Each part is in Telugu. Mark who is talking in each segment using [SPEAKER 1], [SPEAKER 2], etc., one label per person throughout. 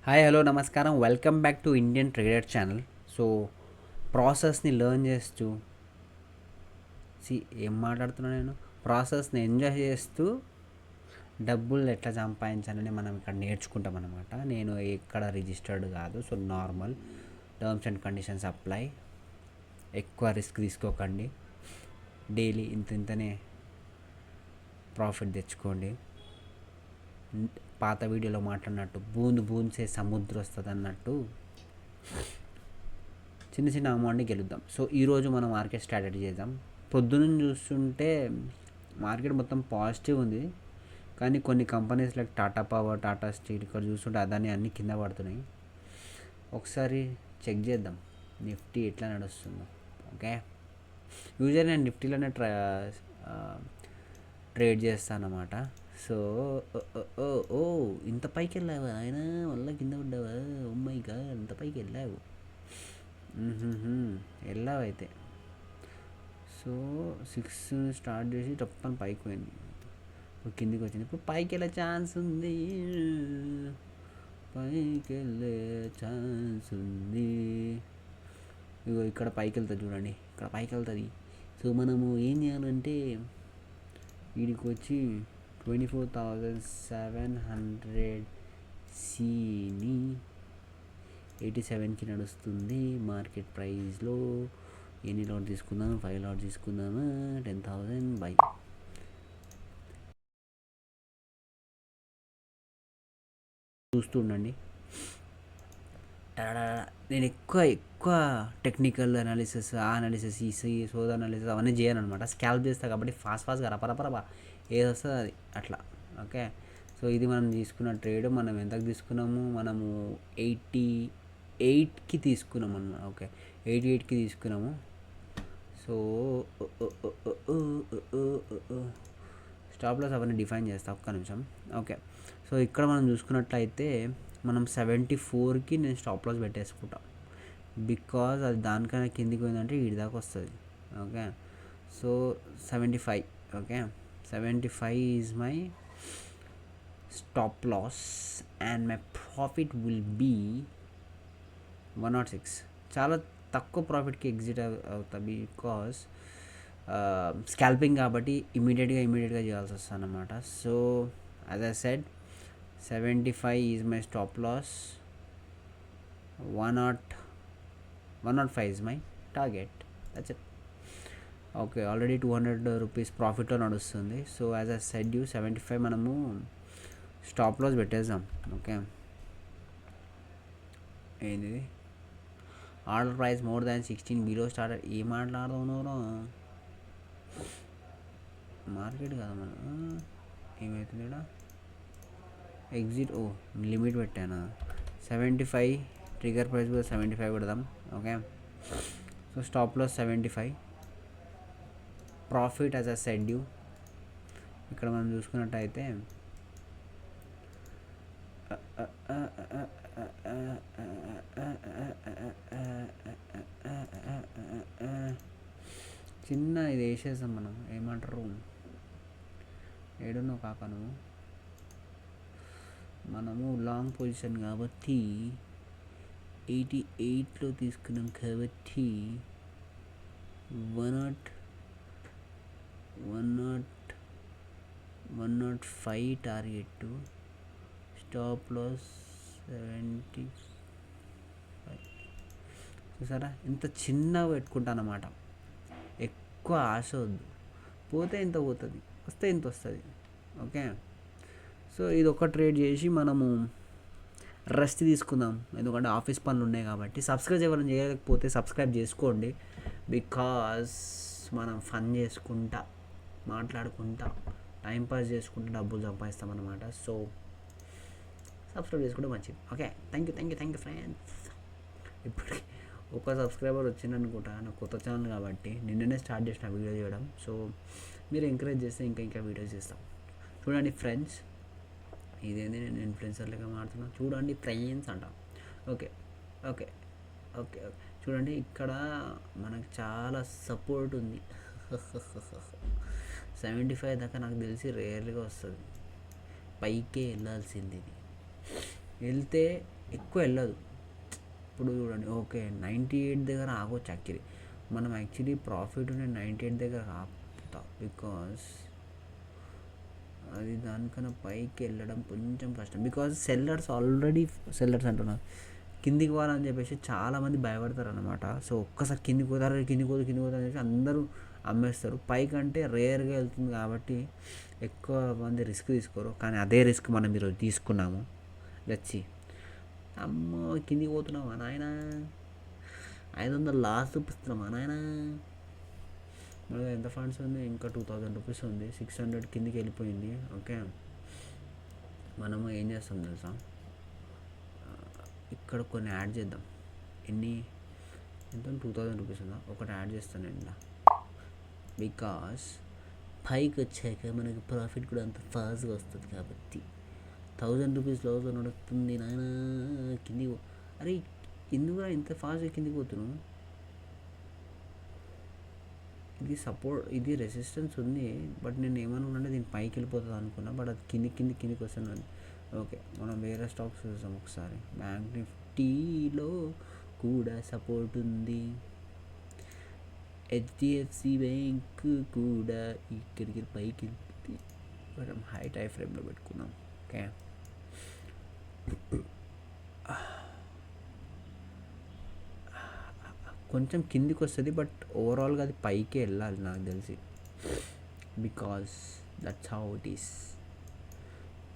[SPEAKER 1] హాయ్ హలో నమస్కారం welcome back to Indian trader channel. So ప్రాసెస్ని లెర్న్ చేస్తూ ఏం మాట్లాడుతున్నా నేను ప్రాసెస్ని ఎంజాయ్ చేస్తూ డబ్బులు ఎట్లా సంపాదించాలని మనం ఇక్కడ నేర్చుకుంటాం అనమాట. నేను ఎక్కడ రిజిస్టర్డ్ కాదు, so normal terms and conditions apply. ఎక్కువ రిస్క్ తీసుకోకండి, డైలీ ఇంతనే ప్రాఫిట్ తెచ్చుకోండి. పాత వీడియోలో మాట్లాడినట్టు బూందు బూంసే సముద్రం వస్తుంది అన్నట్టు చిన్న చిన్న అమౌంట్ని గెలుద్దాం. సో ఈరోజు మనం మార్కెట్ స్ట్రాటజీ చేద్దాం. పొద్దున్న చూస్తుంటే మార్కెట్ మొత్తం పాజిటివ్ ఉంది, కానీ కొన్ని companies like Tata power, Tata steel ఇక్కడ చూస్తుంటే అదాని అన్నీ కింద పడుతున్నాయి. ఒకసారి చెక్ చేద్దాం నిఫ్టీ ఎట్లా నడుస్తుందో. ఓకే, యూజువల్లీ నేను నిఫ్టీలోనే ట్రేడ్ చేస్తాను అన్నమాట. సో ఓ ఓ ఇంత పైకి వెళ్ళావా ఆయన, వల్ల కింద పడ్డావా? మై గాడ్, ఇంత పైకి వెళ్ళావు. వెళ్ళావు అయితే. సో 6 స్టార్ట్ చేసి తప్పని పైకి పోయింది, ఇప్పుడు కిందికి వచ్చింది. ఇప్పుడు పైకి వెళ్ళే ఛాన్స్ ఉంది, పైకి వెళ్ళే ఛాన్స్ ఉంది. ఇగో ఇక్కడ పైకి వెళ్తుంది చూడండి, ఇక్కడ పైకి వెళ్తుంది. సో మనము ఏం చేయాలంటే వీడికి వచ్చి 24,700 సిని 87కి నడుస్తుంది మార్కెట్ ప్రైస్లో. ఎన్ని లాట్ తీసుకుందాం? 5 లాట్ తీసుకుందామా? 10,000 బై. చూస్తుండండి. నేను ఎక్కువ టెక్నికల్ అనాలిసిస్, ఆ అనాలిసిస్, ఈ సోదా అనాలిసిస్ అవన్నీ చేయను అనమాట. స్కాల్ప్ చేస్తాను కాబట్టి ఫాస్ట్గా రపరపరపా ఏది వస్తుంది అది అట్లా. ఓకే, సో ఇది మనం తీసుకున్న ట్రేడ్ మనం ఎంతకు తీసుకున్నాము? మనము 88కి తీసుకున్నాము అన్నమాట. ఓకే, 88కి తీసుకున్నాము. సో స్టాప్ లాస్ అవన్నీ డిఫైన్ చేస్తా, ఒక్క నిమిషం. ఓకే, సో ఇక్కడ మనం చూసుకున్నట్లయితే మనం 74కి నేను స్టాప్ లాస్ పెట్టేసుకుంటా, బికాజ్ అది దానికన్నా కిందికి పోయిందంటే వీడి దాకా వస్తుంది. Okay, so 75. Okay, 75 is my stop loss and my profit will be 106. చాలా తక్కువ ప్రాఫిట్కి ఎగ్జిట్ అవుతా, బికాస్ స్కాల్పింగ్ కాబట్టి ఇమీడియట్గా చేయాల్సి వస్తుంది అన్నమాట. So as I said 75 is my stop loss, 105 is my target. That's it. Okay, already 200 rupees ప్రాఫిట్లో నడుస్తుంది. So as I said you 75 మనము స్టాప్ లాస్ పెట్టేద్దాం. ఓకే, ఏంది order price more than 16 below starter. ఏం మాట్లాడుతున్నారో మార్కెట్ కదా మన. ఏమవుతుంది ఇక్కడ? ఎగ్జిట్. ఓ లిమిట్ పెట్టాను 75. ట్రిగర్ ప్రైస్ కూడా 75 పెడదాం. Okay, so stop loss 75, profit as a said you. ఇక్కడ మనం చూసుకున్నట్టయితే చిన్న ఇది వేసేసాం మనం. ఏమంటారు, ఏడున్నో కాకను మనము లాంగ్ పొజిషన్ కాబట్టి 88లో తీసుకున్నాం కాబట్టి 105 టార్గెట్, స్టాప్ లాస్ 75. చూసారా, ఇంత చిన్నగా పెట్టుకుంటాను అన్నమాట. ఎక్కువ ఆశ వద్దు, పోతే ఇంత పోతుంది, వస్తే ఇంత వస్తుంది. ఓకే, సో ఇది ఒక ట్రేడ్ చేసి మనము రెస్ట్ తీసుకుందాం, ఎందుకంటే ఆఫీస్ పనులు ఉన్నాయి కాబట్టి. సబ్స్క్రైబ్ ఎవరైనా చేయకపోతే సబ్స్క్రైబ్ చేసుకోండి, బికాస్ మనం ఫన్ చేసుకుంటా, మాట్లాడుకుంటా, టైంపాస్ చేసుకుంటూ డబ్బులు సంపాదిస్తాం అన్నమాట. సో సబ్స్క్రైబ్ చేసుకుంటే మంచిది. Okay, thank you friends. ఇప్పటికి ఒక సబ్స్క్రైబర్ వచ్చిందనుకుంటా, నా కొత్త ఛానల్ కాబట్టి నిన్ననే స్టార్ట్ చేసిన వీడియో చేయడం. సో మీరు ఎంకరేజ్ చేస్తే ఇంకా వీడియోస్ చేస్తాం. చూడండి ఫ్రెండ్స్, ఇదేంది నేను ఇన్ఫ్లుయెన్సర్లుగా మాడుతున్నా, చూడండి ఫ్రెండ్స్ అంట. ఓకే ఓకే ఓకే ఓకే చూడండి, ఇక్కడ మనకు చాలా సపోర్ట్ ఉంది. 75 దాకా నాకు తెలిసి రేర్గా వస్తుంది, పైకే వెళ్ళాల్సింది. ఇది వెళ్తే ఎక్కువ వెళ్ళదు. ఇప్పుడు చూడండి, ఓకే 98 దగ్గర ఆగొచ్చు యాక్చువల్లీ. మనం యాక్చువల్లీ ప్రాఫిట్ 98 దగ్గర ఆపుతా, బికాస్ అది దానికన్నా పైకి వెళ్ళడం కొంచెం కష్టం. బికాజ్ సెల్లర్స్ అంటున్నారు కిందికి పోవాలని చెప్పేసి చాలామంది భయపడతారు అనమాట. సో ఒక్కసారి కిందికి పోతారు, కిందికి పోతారు అని చెప్పి అందరూ అమ్మేస్తారు. పైకంటే రేర్గా వెళ్తుంది కాబట్టి ఎక్కువ మంది రిస్క్ తీసుకోరు. కానీ అదే రిస్క్ మనం ఈరోజు తీసుకున్నాము. లెట్స్ అమ్మో కిందికి పోతున్నావా నాయన, 500 లాస్ చూపిస్తున్నామా నాయన. మనకి ఎంత ఫండ్స్ ఉంది, ఇంకా 2000 రూపీస్ ఉంది. 600 కిందికి వెళ్ళిపోయింది. ఓకే, మనము ఏం చేస్తాం తెలుసా, ఇక్కడ కొన్ని యాడ్ చేద్దాం. ఎన్ని, ఎంత 2000 రూపీస్ ఉందా, ఒకటి యాడ్ చేస్తాను నేను. బికాస్ పైకి వచ్చాక మనకి ప్రాఫిట్ కూడా అంత ఫాస్ట్గా వస్తుంది కాబట్టి 1000 రూపీస్ లాస్ నడుస్తుంది నాయన. కిందికి అరే ఎందుకు ఇంత ఫాస్ట్గా కిందికి పోతున్నావు. ఇది సపోర్ట్, ఇది రెసిస్టెన్స్ ఉంది. బట్ నేను ఏమనుకున్నా దీని పైకి వెళ్ళిపోతుంది అనుకున్నా, బట్ అది కిందికి వస్తున్నాను. ఓకే, మనం వేరే స్టాక్స్ చూసాం ఒకసారి. బ్యాంక్ నిఫ్టీలో కూడా సపోర్ట్ ఉంది. హెచ్డిఎఫ్సి బ్యాంక్ కూడా ఇక్కడికి పైకి వెళ్తుంది. మనం హై టైం ఫ్రేమ్లో పెట్టుకున్నాం. ఓకే, కొంచెం కిందికి వస్తుంది, బట్ ఓవరాల్గా అది పైకే వెళ్ళాలి నాకు తెలిసి. Because that's how it is.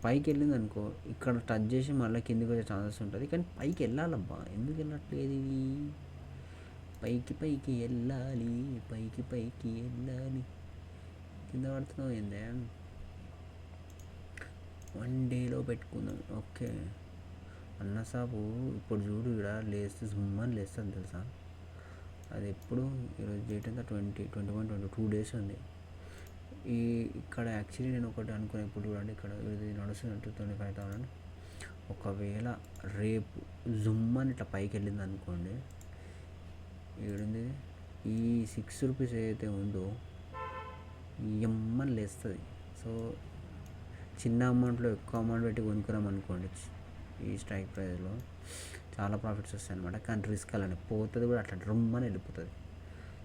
[SPEAKER 1] పైకి వెళ్ళింది అనుకో, ఇక్కడ టచ్ చేసి మళ్ళీ కిందికి వచ్చే ఛాన్సెస్ ఉంటుంది. కానీ పైకి వెళ్ళాలబ్బా, ఎందుకు వెళ్ళట్లేదు ఇది. పైకి వెళ్ళాలి, పైకి వెళ్ళాలి. కింద పడుతున్నావు ఏందే. 1 డేలో పెట్టుకుందాం. ఓకే, అన్నసాపు ఇప్పుడు చూడు, ఇక్కడ లేస్తే జుమ్మని లేస్తుంది తెలుసా. అది ఎప్పుడు, ఈరోజు డేట్ అంతా 2 డేస్ ఉంది. ఇక్కడ యాక్చువల్లీ నేను ఒకటి అనుకునే, ఇప్పుడు చూడండి ఇక్కడ ఇది నడుస్తున్నట్టు 25,000. ఒకవేళ రేపు జుమ్మని ఇట్లా పైకి వెళ్ళింది అనుకోండి, ఏడుంది ఈ 6 రూపీస్ ఏదైతే ఉందో ఎమ్మని లేస్తుంది. సో చిన్న అమౌంట్లో ఎక్కువ అమౌంట్ పెట్టి కొనుక్కున్నాం అనుకోండి, ఈ స్ట్రైక్ ప్రైస్లో చాలా ప్రాఫిట్స్ వస్తాయి అనమాట. కానీ రిస్క్ అలానే పోతుంది కూడా, అట్లా రమ్మని వెళ్ళిపోతుంది.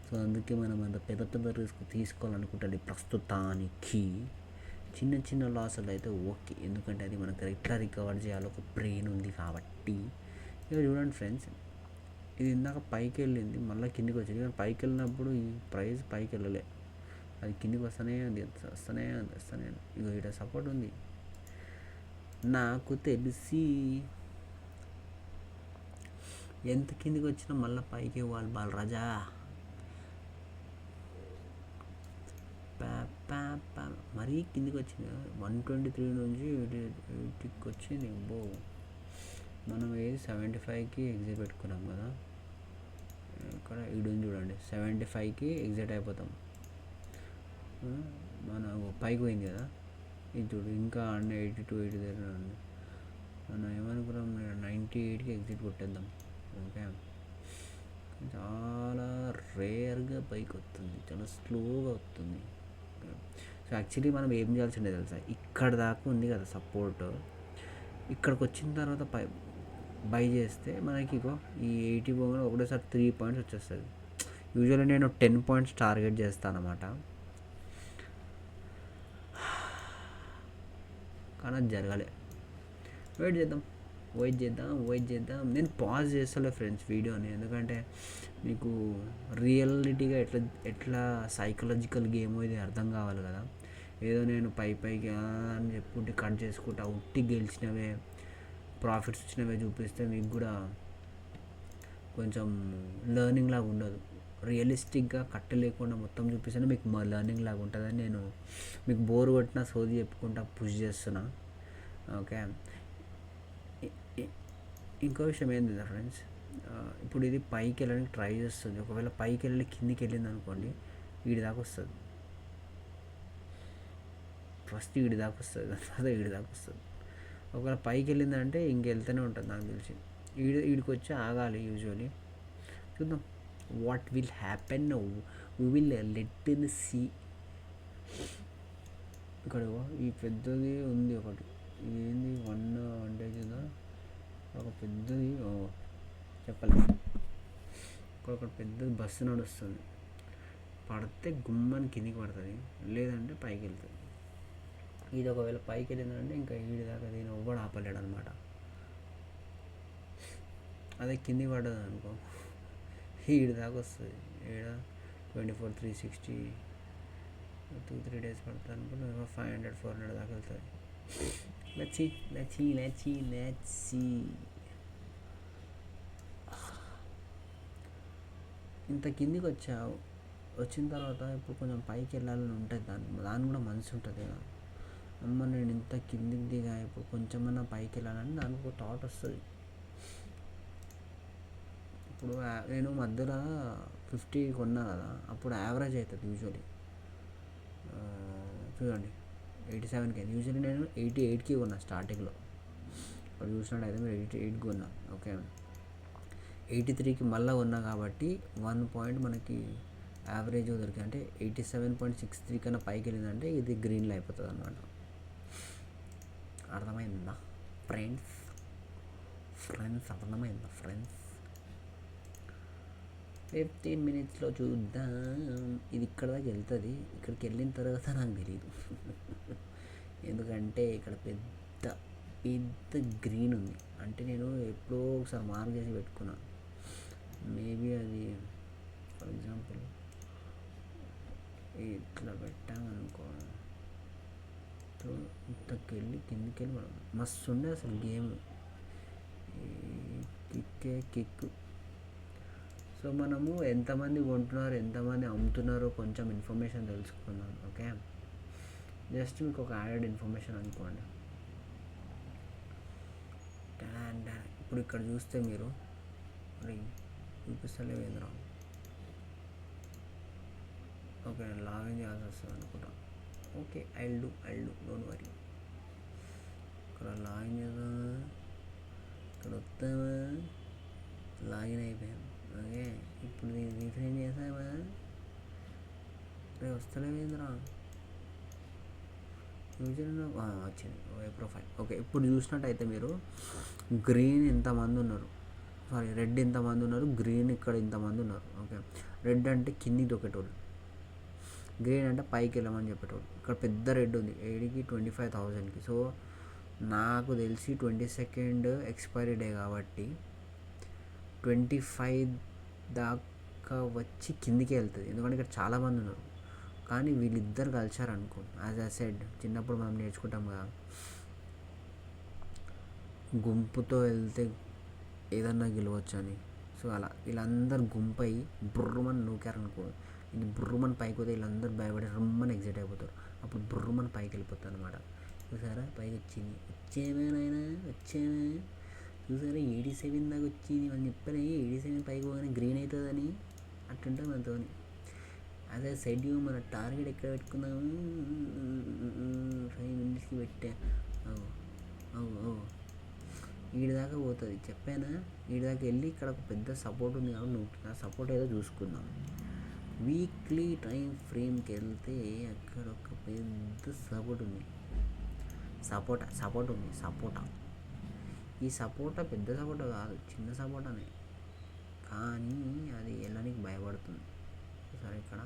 [SPEAKER 1] సో అందుకే మనం అంత పెద్ద రిస్క్ తీసుకోవాలనుకుంటుంది ప్రస్తుతానికి. చిన్న లాసులు అయితే ఓకే, ఎందుకంటే అది మనకు ఎట్లా రికవర్ చేయాలో ఒక బ్రెయిన్ ఉంది కాబట్టి. ఇక చూడండి ఫ్రెండ్స్, ఇది ఇందాక పైకి వెళ్ళింది, మళ్ళీ కిందికి వచ్చింది. కానీ పైకి వెళ్ళినప్పుడు ఈ ప్రైస్ పైకి వెళ్ళలే, అది కిందికి వస్తూనే ఉంది. ఇక ఇక్కడ సపోర్ట్ ఉంది నాకు తెలిసి. ఎంత కిందికి వచ్చినా మళ్ళీ పైకి ఇవ్వాలి బాలరాజా. మరీ కిందికి వచ్చింది, 123 నుంచి 80కి వచ్చింది. మనం ఏది 75కి ఎగ్జిట్ పెట్టుకున్నాం కదా, ఇక్కడ ఈడుంది చూడండి, 75కి ఎగ్జిట్ అయిపోతాం. మన పైకి పోయింది కదా, ఇది చూడు ఇంకా 82, 80 దగ్గర ఉంది. మనం ఏమనుకున్నాం, 98కి ఎగ్జిట్ కొట్టేద్దాం. ఓకే, చాలా రేర్గా పైకి వస్తుంది, చాలా స్లోగా వస్తుంది. సో యాక్చువల్లీ మనం ఏం చేయాల్సి ఉండేది తెలుసా, ఇక్కడ దాకా ఉంది కదా సపోర్ట్, ఇక్కడికి వచ్చిన తర్వాత బై చేస్తే మనకి ఇగో ఈ 80 పోగానే ఒకటేసారి 3 పాయింట్స్ వచ్చేస్తుంది. యూజువల్లీ నేను 10 పాయింట్స్ టార్గెట్ చేస్తాను అన్నమాట, కానీ అది జరగలే. వెయిట్ చేద్దాం. నేను పాజ్ చేస్తలే ఫ్రెండ్స్ వీడియోని, ఎందుకంటే మీకు రియాలిటీగా ఎట్లా సైకలాజికల్ గేమ్ ఇది అర్థం కావాలి కదా. ఏదో నేను పైకి అని చెప్పుకుంటే కట్ చేసుకుంటా ఉట్టి గెలిచినవే ప్రాఫిట్స్ వచ్చినవే చూపిస్తే మీకు కూడా కొంచెం లెర్నింగ్ లాగా ఉండదు. రియలిస్టిక్గా కట్ట లేకుండా మొత్తం చూపిస్తేనే మీకు మా లెర్నింగ్ లాగా ఉంటుందని నేను మీకు బోర్ కొట్టిన సోది చెప్పుకుంటా పుష్ చేస్తున్నా. ఓకే, ఇంకో విషయం ఏంటంటే ఫ్రెండ్స్, ఇప్పుడు ఇది పైకి వెళ్ళడానికి ట్రై చేస్తుంది. ఒకవేళ పైకి వెళ్ళి కిందికి వెళ్ళింది అనుకోండి, వీడి దాకా వస్తుంది. ఫస్ట్ వీడి దాకా వస్తుంది, అదే వీడి దాకా వస్తుంది. ఒకవేళ పైకి వెళ్ళిందంటే ఇంకెళ్తూనే ఉంటుంది నాకు తెలిసి. వీడికి వచ్చి ఆగాలి యూజువలీ. చూద్దాం what will happen, we will let in see. ఇక్కడ ఈ పెద్దది ఉంది ఒకటి, ఏంది 1 అంటే కదా, ఒక పెద్ద చెప్పలేదు. ఇక్కడ ఒక పెద్ద బస్సు నడుస్తుంది, పడితే గుమ్మని కిందికి పడుతుంది, లేదంటే పైకి వెళ్తుంది. ఇది ఒకవేళ పైకి వెళ్ళిందంటే ఇంకా ఈడి దాకా దీని ఎవ్వడు ఆపలేడు అనమాట. అదే కిందికి పడ్డది అనుకో ఈడి దాకా వస్తుంది. ఈడ 24, 360 2-3 days పడుతుంది అనుకో, 500, 400 దాకా వెళ్తుంది. లచ్చి ఇంత కిందికి వచ్చిన తర్వాత ఇప్పుడు కొంచెం పైకి వెళ్ళాలని ఉంటుంది, దాని కూడా మనసు ఉంటుంది కదా. అమ్మ నేను ఇంత కిందికి దిగా, ఇప్పుడు కొంచెమన్నా పైకి వెళ్ళాలని దానికి ఒక థాట్ వస్తుంది. ఇప్పుడు నేను మధ్యలో 50 కొన్నా కదా, అప్పుడు యావరేజ్ అవుతుంది యూజువలీ. చూడండి 87K, యూజువల్లీ నేను 88కి కొన్నా స్టార్టింగ్లో. ఇప్పుడు చూసినట్టయితే మీరు 88కి కొన్నా, ఓకే. 83కి మళ్ళీ కొన్నా కాబట్టి 1 పాయింట్ మనకి యావరేజ్ దొరికింది. అంటే 87.63 కన్నా పైకి వెళ్ళిందంటే ఇది గ్రీన్లో అయిపోతుంది అన్నమాట. అర్థమైందా ఫ్రెండ్స్? అర్థమైందా ఫ్రెండ్స్? 15 minutesలో చూద్దాం. ఇది ఇక్కడ దాకా వెళ్తుంది. ఇక్కడికి వెళ్ళిన తర్వాత నాకు తెలియదు ఎందుకంటే ఇక్కడ పెద్ద గ్రీన్ ఉంది. అంటే నేను ఎప్పుడో ఒకసారి మార్క్ చేసి పెట్టుకున్నా. మేబీ అది ఫర్ ఎగ్జాంపుల్ ఇట్లా పెట్టామనుకో, ఇంతకు వెళ్ళి కిందికి వెళ్ళి మనం మస్తు ఉండే అసలు గేమ్, కిక్. సో మనము ఎంతమంది కొంటున్నారు, ఎంతమంది అమ్ముతున్నారో కొంచెం ఇన్ఫర్మేషన్ తెలుసుకున్నాం, ఓకే. జస్ట్ మీకు ఒక యాడెడ్ ఇన్ఫర్మేషన్ అనుకోండి. ఇప్పుడు ఇక్కడ చూస్తే మీరు చూపిస్తలేవేంద్రా, ఓకే నేను లాగిన్ చేయాల్సి వస్తుంది అనుకుంటా. Okay I'll do don't worry. ఇక్కడ లాగిన్ చేద్దామా, ఇక్కడ వస్తామా, లాగిన్ అయిపోయాం, ఓకే. ఇప్పుడు నేను రీఫ్రెష్ చేసామా, రేపు వస్తలేవేంద్రా, వచ్చింది ప్రొఫైల్, ఓకే. ఇప్పుడు చూసినట్టయితే మీరు గ్రీన్ ఎంతమంది ఉన్నారు, సారీ రెడ్ ఎంతమంది ఉన్నారు, గ్రీన్ ఇక్కడ ఇంతమంది ఉన్నారు, ఓకే. రెడ్ అంటే కిందికి దొక్కేటోళ్ళు, గ్రీన్ అంటే పైకి వెళ్ళమని చెప్పేటోళ్ళు. ఇక్కడ పెద్ద రెడ్ ఉంది, 25,000కి. సో నాకు తెలిసి 22nd ఎక్స్పైరీ డే కాబట్టి 25 దాకా వచ్చి కిందికి వెళ్తుంది, ఎందుకంటే ఇక్కడ చాలామంది ఉన్నారు. కానీ వీళ్ళిద్దరు కలిసారనుకో, యాజ్ ఐ సెడ్ చిన్నప్పుడు మనం నేర్చుకుంటాం కదా, గుంపుతో వెళ్తే ఏదన్నా గెలవచ్చు అని. సో అలా వీళ్ళందరూ గుంపై బుర్రమని నూకారనుకో, ఇది బుర్రమని పైకి పోతే వీళ్ళందరూ భయపడి రమ్మని ఎగ్జిట్ అయిపోతారు. అప్పుడు బుర్రమని పైకి వెళ్ళిపోతారు అనమాట. చూసారా పైకి వచ్చింది, వచ్చేమా నాయన వచ్చేమా, చూసారా 87 దాకా వచ్చింది. వాళ్ళు చెప్పారు 87 పైకి పోగానే గ్రీన్ అవుతుందని, అట్టుంటే మనతో. అదే సైడ్ మన టార్గెట్ ఎక్కడ పెట్టుకున్నాము, 5 minutesకి పెట్టా. ఈడి దాకా పోతుంది చెప్పానా, ఈడి దాకా వెళ్ళి ఇక్కడ ఒక పెద్ద సపోర్ట్ ఉంది కాబట్టి నువ్వు ఆ సపోర్ట్ ఏదో చూసుకుందాం. వీక్లీ టైం ఫ్రేమ్కి వెళ్తే అక్కడ ఒక పెద్ద సపోర్ట్ ఉంది, సపోర్ట్ ఉంది. ఈ సపోటా పెద్ద సపోటా కాదు, చిన్న సపోటానే, కానీ అది వెళ్ళడానికి భయపడుతుంది. సరే ఇక్కడ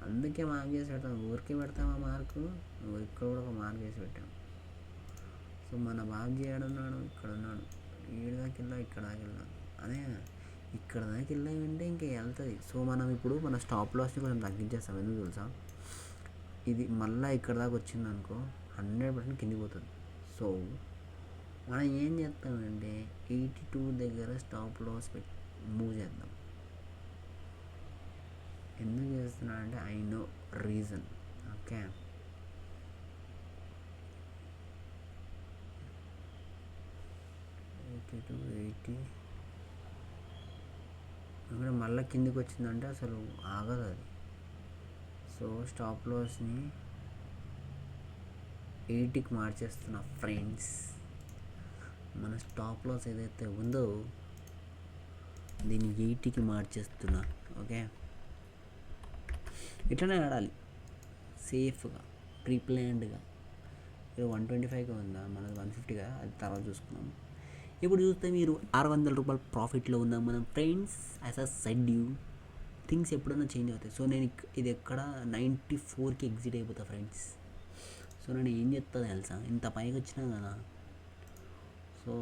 [SPEAKER 1] అందుకే మార్క్ చేసి పెడతాం, ఊరికే పెడతామా మార్కు, ఇక్కడ కూడా ఒక మార్క్ చేసి పెట్టాం. సో మన బాబు ఏడున్నాడు, ఇక్కడ ఉన్నాడు, ఈడి దాకా వెళ్ళాం, ఇక్కడ దాకా వెళ్ళాం, అదే ఇక్కడ దాకా వెళ్ళామంటే ఇంకా వెళ్తుంది. సో మనం ఇప్పుడు మన స్టాప్ లాస్ని కొంచెం తగ్గించేస్తాం, ఎందుకు తెలుసా, ఇది మళ్ళీ ఇక్కడ దాకా వచ్చింది అనుకో 100% కిందికి పోతుంది. సో మనం ఏం చేస్తామంటే 82 దగ్గర స్టాప్ లాస్ మూవ్ చేద్దాం. ఎందుకు చేస్తున్నా అంటే I no reason, okay. to 80 అక్కడ మళ్ళీ కిందికి వచ్చిందంటే అసలు ఆగదు అది. సో స్టాప్ లాస్ని 80కి మార్చేస్తున్నా ఫ్రెండ్స్. మన స్టాప్ లాస్ ఏదైతే ఉందో దీన్ని 80కి మార్చేస్తున్నా, ఓకే. ఇట్లనే ఆడాలి సేఫ్గా, ప్రీప్లాన్డ్గా. 125గా ఉందా, మనది 150గా, అది తర్వాత చూసుకున్నాం. ఇప్పుడు చూస్తే మీరు 600 రూపాయలు ప్రాఫిట్లో ఉన్నాం మనం friends. As a said you, things ఎప్పుడైనా చేంజ్ అవుతాయి. సో నేను ఇది ఎక్కడ 94కి ఎగ్జిట్ అయిపోతా ఫ్రెండ్స్. సో నేను ఏం చెప్తా తెలుసా, ఇంత పైకి వచ్చినా కదా. సో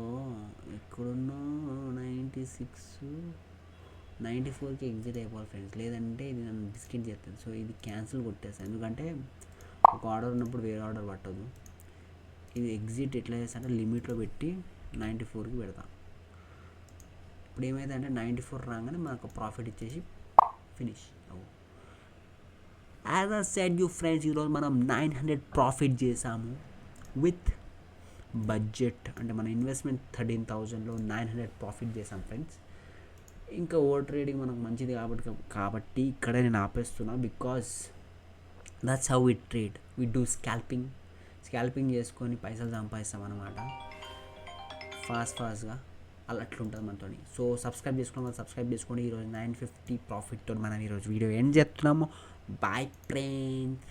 [SPEAKER 1] ఎక్కడున్నా 94కి ఎగ్జిట్ అయిపోవాలి ఫ్రెండ్స్, లేదంటే ఇది నన్ను బిస్కెట్ చేస్తుంది. సో ఇది క్యాన్సిల్ కొట్టేస్తాను, ఎందుకంటే ఒక ఆర్డర్ ఉన్నప్పుడు వేరే ఆర్డర్ పట్టదు. ఇది ఎగ్జిట్ ఎట్లా చేస్తానంటే లిమిట్లో పెట్టి 94కి పెడతాం. ఇప్పుడు ఏమైతే అంటే 94 రాగానే మనకు ప్రాఫిట్ ఇచ్చేసి finish. As a said you friends, ఈరోజు మనం 900 ప్రాఫిట్ చేసాము విత్ బడ్జెట్. అంటే మన ఇన్వెస్ట్మెంట్ 13,000లో 900 ప్రాఫిట్ చేసాం ఫ్రెండ్స్. ఇంకా ఓవర్ ట్రేడింగ్ మనకు మంచిది కాబట్టి ఇక్కడే నేను ఆపేస్తున్నా. Because that's how we trade. We do scalping చేసుకొని పైసలు సంపాదిస్తాం అనమాట ఫాస్ట్గా. అలా అట్లుంటుంది మనతో. సో సబ్స్క్రైబ్ చేసుకోండి. ఈరోజు 950 ప్రాఫిట్తో మనం ఈరోజు వీడియో ఎండ్ చేస్తున్నాము. Bye friends.